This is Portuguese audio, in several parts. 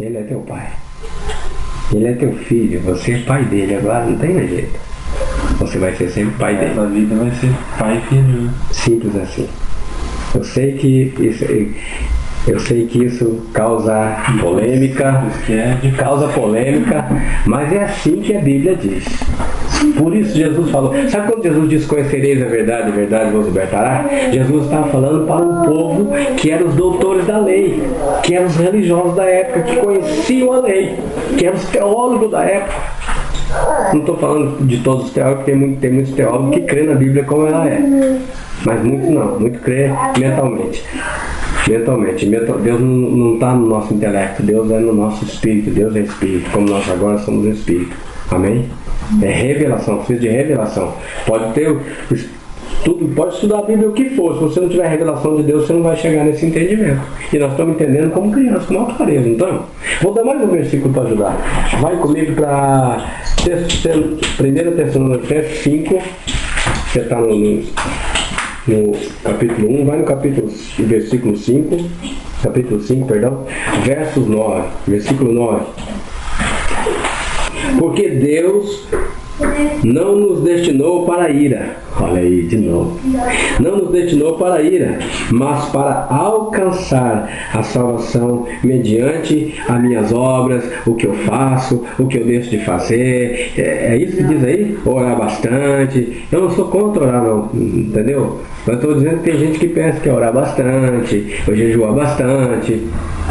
Ele é teu pai. Ele é teu filho. Você é pai dele. Agora não tem mais jeito. Você vai ser sempre pai dele. A vida vai ser pai e filho. Simples assim. Eu sei que isso causa polêmica, mas é assim que a Bíblia diz. Por isso Jesus falou. Sabe quando Jesus diz: conhecereis a verdade vos libertará? Jesus estava falando para um povo que eram os doutores da lei, que eram os religiosos da época, que conheciam a lei, que eram os teólogos da época. Não estou falando de todos os teólogos, tem muitos teólogos que crêem na Bíblia como ela é. Mas muitos não, muitos crêem mentalmente. Deus não está no nosso intelecto, Deus é no nosso espírito, Deus é espírito, como nós agora somos espírito. Amém? É revelação, precisa de revelação. Pode estudar a Bíblia o que for, se você não tiver revelação de Deus, você não vai chegar nesse entendimento. E nós estamos entendendo como crianças, com alta clareza. Então, vou dar mais um versículo para ajudar. Vai comigo para 1 Tessalonicenses 5, você está no capítulo 1, vai no versículo 5, versos 9, versículo 9. Porque Deus não nos destinou para a ira. Olha aí de novo. Não nos destinou para a ira, mas para alcançar a salvação mediante as minhas obras, o que eu faço, o que eu deixo de fazer. É isso que diz aí? Orar bastante. Eu não sou contra orar não, entendeu? Eu estou dizendo que tem gente que pensa que é orar bastante, ou jejuar bastante,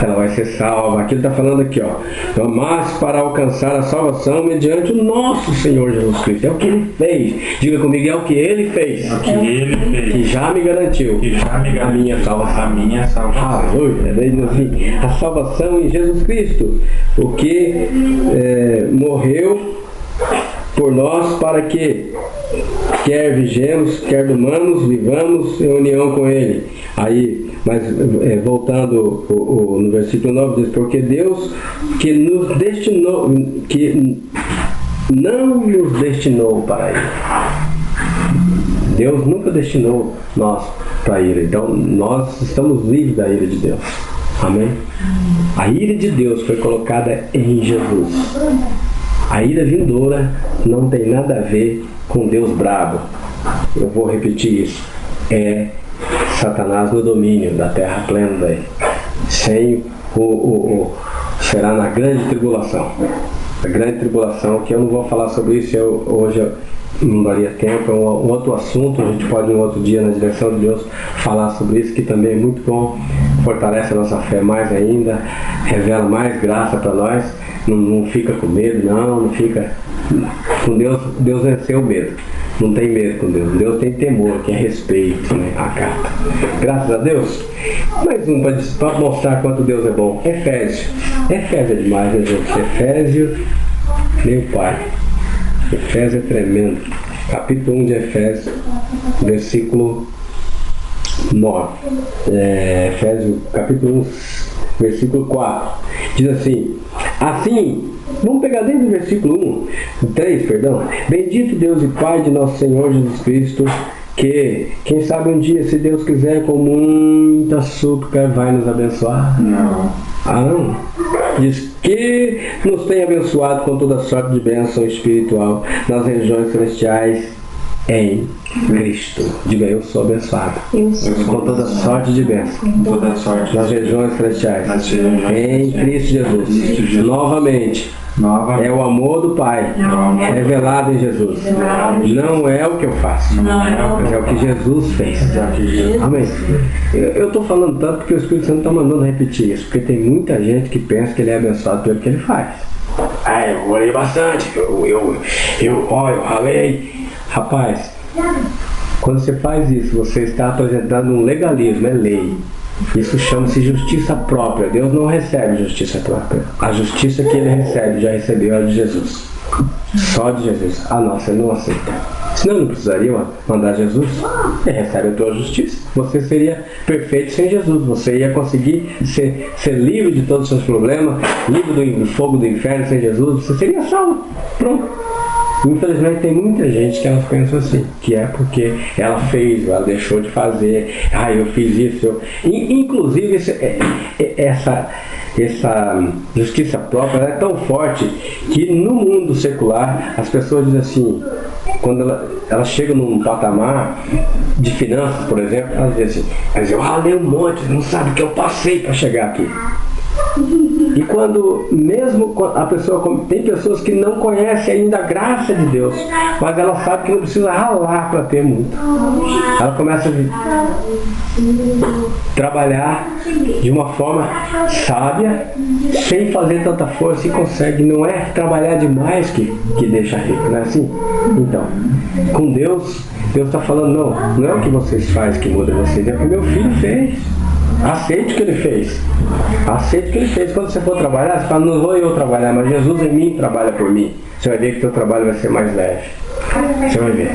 ela vai ser salva. Aqui ele está falando aqui, ó. Mas para alcançar a salvação mediante o nosso Senhor Jesus Cristo. É o que Ele fez. Diga comigo, é o que Ele fez. É o que Ele fez. Que já me garantiu. A minha salvação. A minha salvação. Aleluia. Assim, a salvação em Jesus Cristo. O que morreu por nós para que quer vigemos, quer durmamos, vivamos em união com Ele. Aí, mas voltando no versículo 9, diz: porque Deus que nos destinou, que não nos destinou para a ira. Deus nunca destinou nós para a ira. Então, nós estamos livres da ira de Deus. Amém? A ira de Deus foi colocada em Jesus. A ira vindoura não tem nada a ver com Deus bravo. Eu vou repetir isso. É Satanás no domínio da terra plena daí. Sem será na grande tribulação. A grande tribulação, que eu não vou falar sobre isso, hoje eu não daria tempo, é um outro assunto, a gente pode um outro dia, na direção de Deus, falar sobre isso, que também é muito bom, fortalece a nossa fé mais ainda, revela mais graça para nós, não fica com medo, não fica com Deus. Deus venceu o medo, não tem medo com Deus. Deus tem temor, que é respeito, né? A carta. Graças a Deus. Mais um para mostrar quanto Deus é bom. Efésio é demais, né, gente? Efésio, meu pai. Efésio é tremendo. Capítulo 1 de Efésio, versículo 9. Efésio, capítulo 1, versículo 4. Diz assim: vamos pegar desde o versículo 3, perdão. Bendito Deus e Pai de nosso Senhor Jesus Cristo, que, quem sabe um dia, se Deus quiser, com muita súplica, vai nos abençoar. Não. Diz que nos tem abençoado com toda sorte de bênção espiritual nas regiões celestiais em Cristo. Diga: eu sou abençoado com toda sorte de bênção nas regiões celestiais em Cristo Jesus. Novamente, é o amor do Pai revelado em Jesus. Não é o que eu faço, mas é o que Jesus fez. Amém. Eu estou falando tanto porque o Espírito Santo está mandando repetir isso, porque tem muita gente que pensa que ele é abençoado pelo que ele faz. Eu orei bastante, eu ralei. Rapaz, quando você faz isso, você está apresentando um legalismo, é lei. Isso chama-se justiça própria. Deus não recebe justiça própria. A justiça que Ele recebe, já recebeu a de Jesus. Só de Jesus. A nossa Ele não aceita. Senão não precisaria mandar Jesus. Ele recebe a tua justiça. Você seria perfeito sem Jesus. Você ia conseguir ser livre de todos os seus problemas, livre do fogo do inferno sem Jesus. Você seria salvo. Pronto. Infelizmente tem muita gente que elas pensam assim, que é porque ela fez, ela deixou de fazer, eu fiz isso. Inclusive essa justiça própria ela é tão forte que no mundo secular as pessoas dizem assim, quando ela chega num patamar de finanças, por exemplo, elas dizem assim, mas eu ralei um monte, não sabe o que eu passei para chegar aqui. E quando mesmo a pessoa, tem pessoas que não conhecem ainda a graça de Deus, mas ela sabe que não precisa ralar para ter muito. Ela começa a trabalhar de uma forma sábia, sem fazer tanta força, e consegue. Não é trabalhar demais que deixa rico, não é assim? Então, com Deus está falando, não é o que vocês fazem que muda vocês, é o que meu filho fez. Aceite o que ele fez. Aceite o que ele fez. Quando você for trabalhar, você fala, não vou eu trabalhar, mas Jesus em mim trabalha por mim. Você vai ver que o teu trabalho vai ser mais leve. Você vai ver.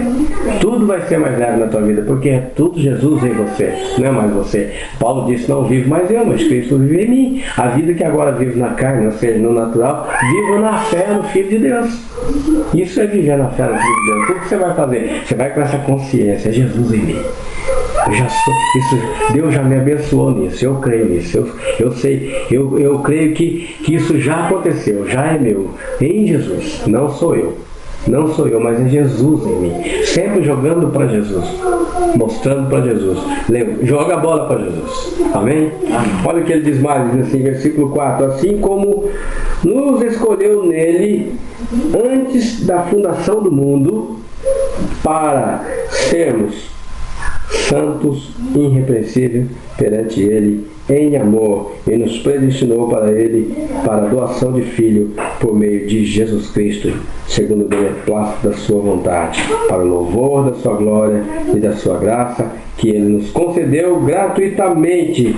Tudo vai ser mais leve na tua vida, porque é tudo Jesus em você, não é mais você. Paulo disse, não vivo mais eu, mas Cristo vive em mim. A vida que agora vivo na carne, ou seja, no natural, vivo na fé no Filho de Deus. Isso é viver na fé no Filho de Deus. Tudo que você vai fazer, você vai com essa consciência, é Jesus em mim. Deus já me abençoou nisso, eu creio nisso, eu sei, eu creio que isso já aconteceu, já é meu, em Jesus, não sou eu, mas é Jesus em mim, sempre jogando para Jesus, mostrando para Jesus, joga a bola para Jesus, amém? Olha o que ele diz mais, diz assim, versículo 4, assim como nos escolheu nele antes da fundação do mundo, para sermos santos, irrepreensíveis perante Ele, em amor, e nos predestinou para Ele, para a doação de Filho, por meio de Jesus Cristo, segundo o beneplácito da sua vontade, para o louvor da sua glória e da sua graça, que Ele nos concedeu gratuitamente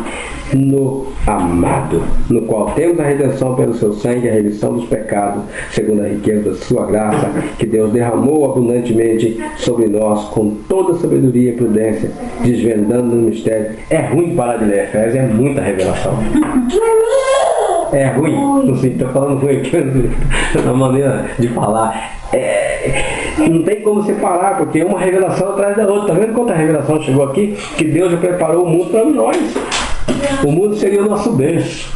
no amado, no qual temos a redenção pelo seu sangue, a remissão dos pecados, segundo a riqueza da sua graça, que Deus derramou abundantemente sobre nós, com toda sabedoria e prudência, desvendando no mistério. É ruim parar de ler Efésios, é muita revelação. É ruim, não sei, estou falando ruim aqui, na maneira de falar. Não tem como você parar, porque uma revelação atrás da outra. Está vendo quanta revelação chegou aqui? Que Deus já preparou o mundo para nós. O mundo seria o nosso berço.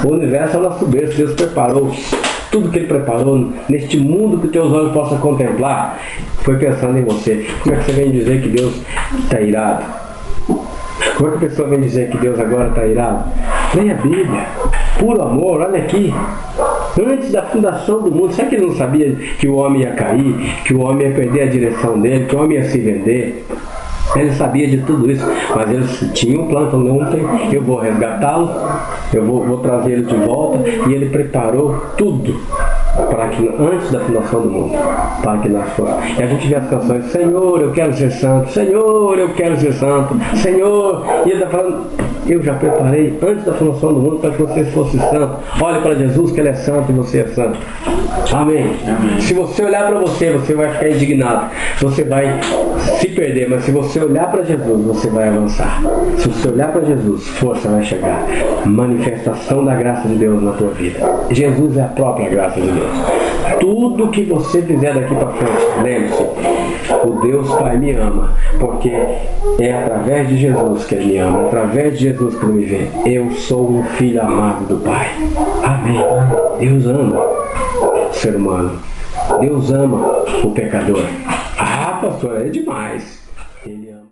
O universo é o nosso berço. Deus preparou tudo que Ele preparou neste mundo que teus olhos possam contemplar. Foi pensando em você. Como é que você vem dizer que Deus está irado? Como é que a pessoa vem dizer que Deus agora está irado? Leia a Bíblia. Puro amor, olha aqui. Antes da fundação do mundo, será que ele não sabia que o homem ia cair, que o homem ia perder a direção dele, que o homem ia se vender? Ele sabia de tudo isso, mas ele tinha um plano, falou, não, eu vou resgatá-lo, eu vou trazer ele de volta, e ele preparou tudo para que antes da fundação do mundo, para que nós fôssemos. E a gente vê as canções, Senhor, eu quero ser santo, Senhor, eu quero ser santo, Senhor, e ele está falando, eu já preparei antes da fundação do mundo para que você fosse santo. Olhe para Jesus que Ele é santo e você é santo. Amém. Amém. Se você olhar para você, você vai ficar indignado, você vai se perder, mas se você olhar para Jesus, você vai avançar. Se você olhar para Jesus, força vai chegar. Manifestação da graça de Deus na tua vida. Jesus é a própria graça de Deus. Tudo que você fizer daqui para frente, lembre-se, o Deus Pai me ama, porque é através de Jesus que Ele me ama, é através de Jesus que Ele me vê. Eu sou um filho amado do Pai. Amém. Deus ama o ser humano. Deus ama o pecador. Ah, pastor, é demais. Ele ama.